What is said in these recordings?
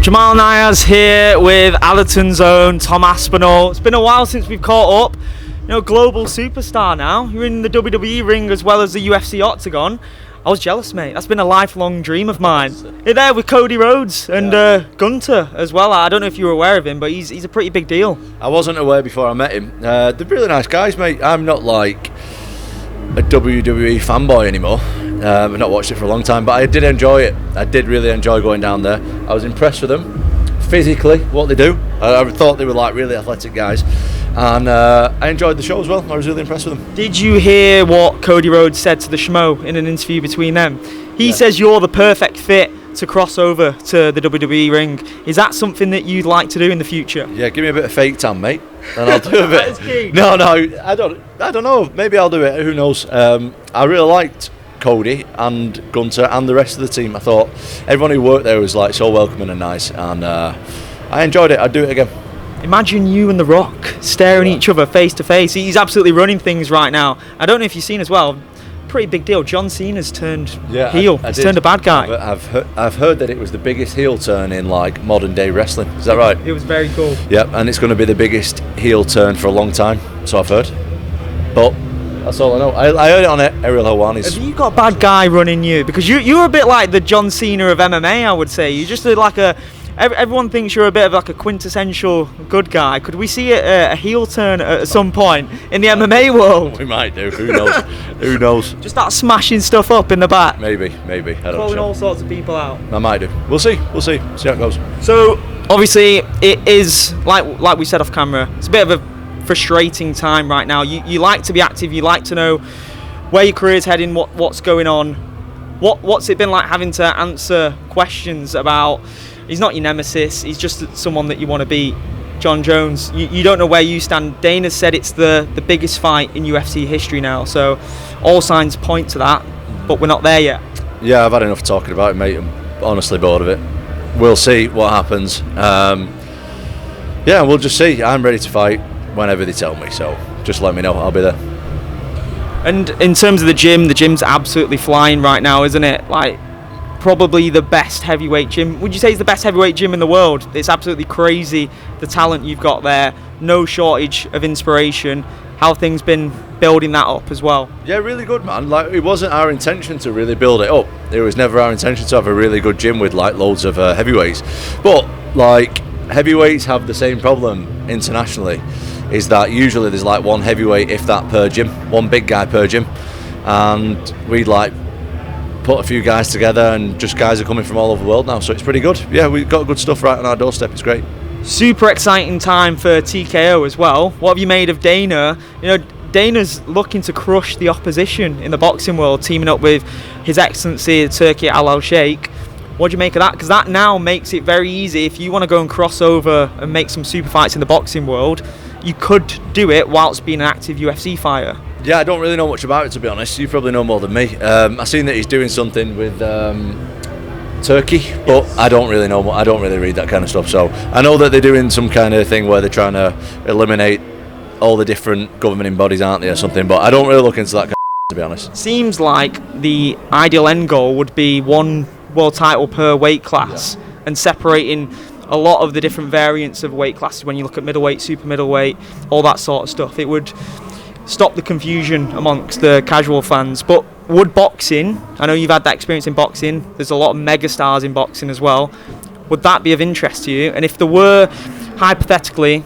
Jamal Niaz here with Allerton's own Tom Aspinall. It's been a while since we've caught up. You know, global superstar now. You're in the WWE ring as well as the UFC octagon. I was jealous, mate. That's been a lifelong dream of mine. You're there with Cody Rhodes and Gunter as well. I don't know if you were aware of him, but he's a pretty big deal. I wasn't aware before I met him. They're really nice guys, mate. I'm not like a WWE fanboy anymore. I've not watched it for a long time, but I did enjoy it. I did really enjoy going down there. I was impressed with them physically, what they do. I thought they were like really athletic guys, and I enjoyed the show as well. I was really impressed with them. Did you hear what Cody Rhodes said to the Schmo in an interview between them? He says you're the perfect fit to cross over to the WWE ring. Is that something that you'd like to do in the future? Yeah, give me a bit of fake tan, mate, and I'll do a That is bit. key. No, I don't know. Maybe I'll do it. Who knows? I really liked Cody and Gunter and the rest of the team. I thought everyone who worked there was like so welcoming and nice, and I enjoyed it. I'd do it again. Imagine you and The Rock staring each other face to face. He's absolutely running things right now. I don't know if you've seen as well. Pretty big deal. John Cena's turned heel. He's turned a bad guy. I've heard that it was the biggest heel turn in like modern day wrestling. Is that right? It was very cool. Yep, and it's going to be the biggest heel turn for a long time. So I've heard. But that's all I know. I heard it on Ariel Helwani's. Have you got a bad guy running you? Because you're a bit like the John Cena of MMA, I would say. You just like a. Everyone thinks you're a bit of like a quintessential good guy. Could we see a heel turn at some point in the MMA world? We might do. Who knows? Who knows? Just start smashing stuff up in the back. Maybe. I don't Calling know. all sorts of people out. I might do. We'll see. See how it goes. So obviously it is like we said off camera. It's a bit of a frustrating time right now. You like to be active. You like to know where your career's heading. What's going on. What's it been like having to answer questions about? He's not your nemesis. He's just someone that you want to beat. Jon Jones. You don't know where you stand. Dana said it's the biggest fight in UFC history now. So all signs point to that, but we're not there yet. Yeah, I've had enough talking about it, mate. I'm honestly bored of it. We'll see what happens. Yeah, we'll just see. I'm ready to fight whenever they tell me. So just let me know. I'll be there. And in terms of the gym's absolutely flying right now, isn't it? Like, probably the best heavyweight gym. Would you say it's the best heavyweight gym in the world? It's absolutely crazy, the talent you've got there. No shortage of inspiration. How things been building that up as well? Yeah, really good, man. Like, it wasn't our intention to really build it up. It was never our intention to have a really good gym with like loads of heavyweights. But like, heavyweights have the same problem internationally, is that usually there's like one heavyweight, if that, per gym, one big guy per gym, and we'd like put a few guys together, and just guys are coming from all over the world now, so it's pretty good. Yeah, we've got good stuff right on our doorstep. It's great. Super exciting time for TKO as well. What have you made of Dana? You know, Dana's looking to crush the opposition in the boxing world, teaming up with His Excellency Turki Al-Sheikh. What do you make of that? Because that now makes it very easy. If you want to go and cross over and make some super fights in the boxing world, you could do it whilst being an active UFC fighter. Yeah, I don't really know much about it, to be honest. You probably know more than me. I've seen that he's doing something with Turkey, but I don't really know. I don't really read that kind of stuff. So I know that they're doing some kind of thing where they're trying to eliminate all the different governing bodies, aren't they, or something? But I don't really look into that kind of stuff, to be honest. Seems like the ideal end goal would be one world title per weight class, and separating a lot of the different variants of weight classes. When you look at middleweight, super middleweight, all that sort of stuff, it would stop the confusion amongst the casual fans. But would boxing, I know you've had that experience in boxing, there's a lot of megastars in boxing as well, would that be of interest to you? And if there were, hypothetically,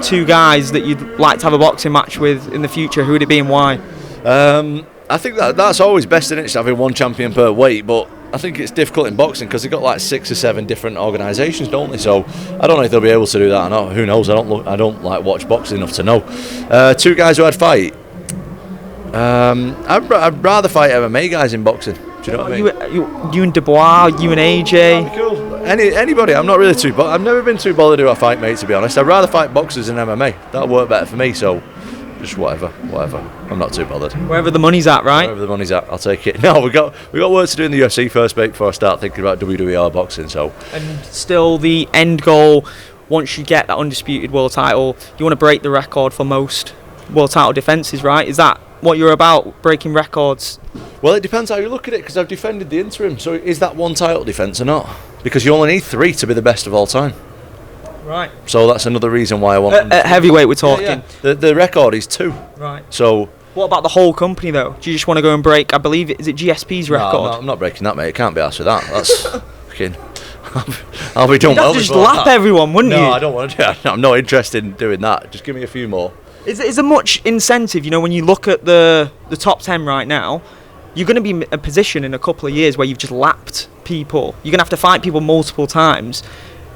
two guys that you'd like to have a boxing match with in the future, who would it be and why? I think that's always best in it, having one champion per weight, but I think it's difficult in boxing because they've got like 6 or 7 different organisations, don't they? So I don't know if they'll be able to do that or not. Who knows? I don't like watch boxing enough to know. Two guys who I'd fight. I'd rather fight MMA guys in boxing. Do you know what I mean? You and Dubois, you and AJ. Cool. Anybody. I'm not really too. I've never been too bothered who I fight, mate. To be honest, I'd rather fight boxers than MMA. That'll work better for me. So just whatever. I'm not too bothered. Wherever the money's at, right? Wherever the money's at, I'll take it. No, we got work to do in the UFC first, mate, before I start thinking about WWE or boxing. So. And still, the end goal, once you get that undisputed world title, you want to break the record for most world title defences, right? Is that what you're about, breaking records? Well, it depends how you look at it, because I've defended the interim. So is that one title defence or not? Because you only need 3 to be the best of all time. Right. So that's another reason why I want... At heavyweight we're talking. Yeah. The record is 2. Right. So... What about the whole company, though? Do you just want to go and break, I believe, is it GSP's record? No, I'm not breaking that, mate. It can't be asked for that. That's fucking... I'll be done You'd well have to just before lap that. everyone, wouldn't you? No, I don't want to do that. I'm not interested in doing that. Just give me a few more. Is there much incentive, when you look at the top 10 right now, you're going to be in a position in a couple of years where you've just lapped people. You're going to have to fight people multiple times.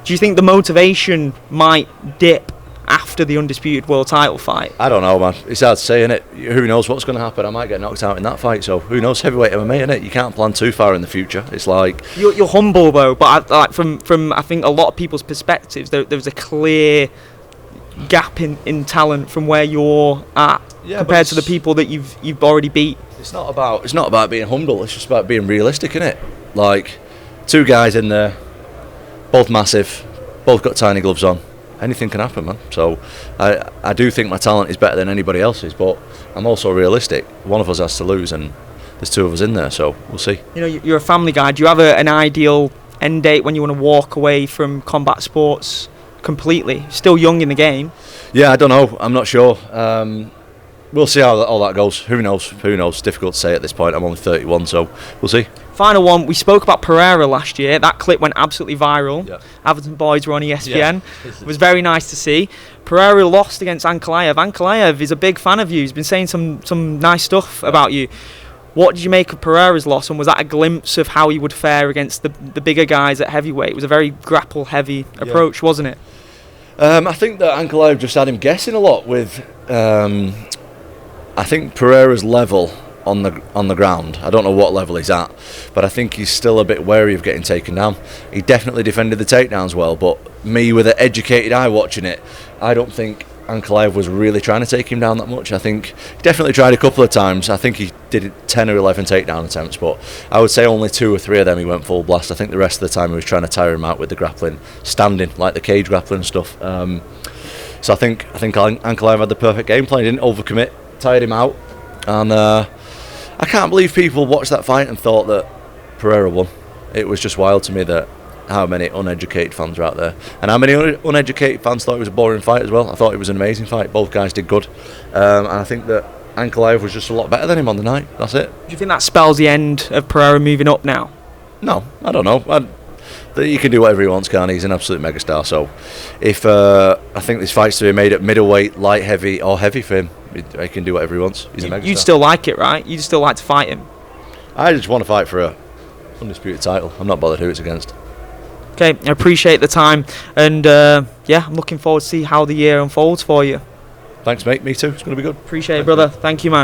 Do you think the motivation might dip after the undisputed world title fight? I don't know, man. It's hard to say, innit? Who knows what's going to happen? I might get knocked out in that fight, so who knows? Heavyweight MMA, innit? You can't plan too far in the future. It's like... You're humble, though, but from I think a lot of people's perspectives, there's a clear gap in talent from where you're at compared to the people that you've already beat. It's not about being humble. It's just about being realistic, innit? Like, 2 guys in there, both massive, both got tiny gloves on. Anything can happen, man. So I do think my talent is better than anybody else's, but I'm also realistic. One of us has to lose, and there's 2 of us in there, so we'll see. You're a family guy. Do you have an ideal end date when you want to walk away from combat sports completely? Still young in the game. Yeah, I don't know. I'm not sure. We'll see how all that goes. Who knows? Difficult to say at this point. I'm only 31, so we'll see. Final one. We spoke about Pereira last year. That clip went absolutely viral. Yeah. Everton boys were on ESPN. Yeah. It was very nice to see. Pereira lost against Ankalaev. Ankalaev is a big fan of you. He's been saying some nice stuff about you. What did you make of Pereira's loss, and was that a glimpse of how he would fare against the bigger guys at heavyweight? It was a very grapple-heavy approach, wasn't it? I think that Ankalaev just had him guessing a lot with... I think Pereira's level on the ground, I don't know what level he's at, but I think he's still a bit wary of getting taken down. He definitely defended the takedowns well, but me with an educated eye watching it, I don't think Ankalaev was really trying to take him down that much. I think he definitely tried a couple of times. I think he did 10 or 11 takedown attempts, but I would say only 2 or 3 of them he went full blast. I think the rest of the time he was trying to tire him out with the grappling, standing, like the cage grappling stuff. So I think Ankalaev had the perfect game plan. He didn't overcommit, tired him out, and I can't believe people watched that fight and thought that Pereira won. It was just wild to me that how many uneducated fans are out there, and how many uneducated fans thought it was a boring fight as well. I thought it was an amazing fight. Both guys did good, and I think that Ankalaev was just a lot better than him on the night. That's it. Do you think that spells the end of Pereira moving up now? No, I don't know. He can do whatever he wants, can't he? He's an absolute megastar. So if I think this fight's to be made at middleweight, light heavy or heavy for him, he can do whatever he wants. He's a megastar. You'd still like it, right? You'd still like to fight him? I just want to fight for a undisputed title. I'm not bothered who it's against. Okay, I appreciate the time, and I'm looking forward to see how the year unfolds for you. Thanks, mate. Me too. It's going to be good. Appreciate it, brother. Thank you, man.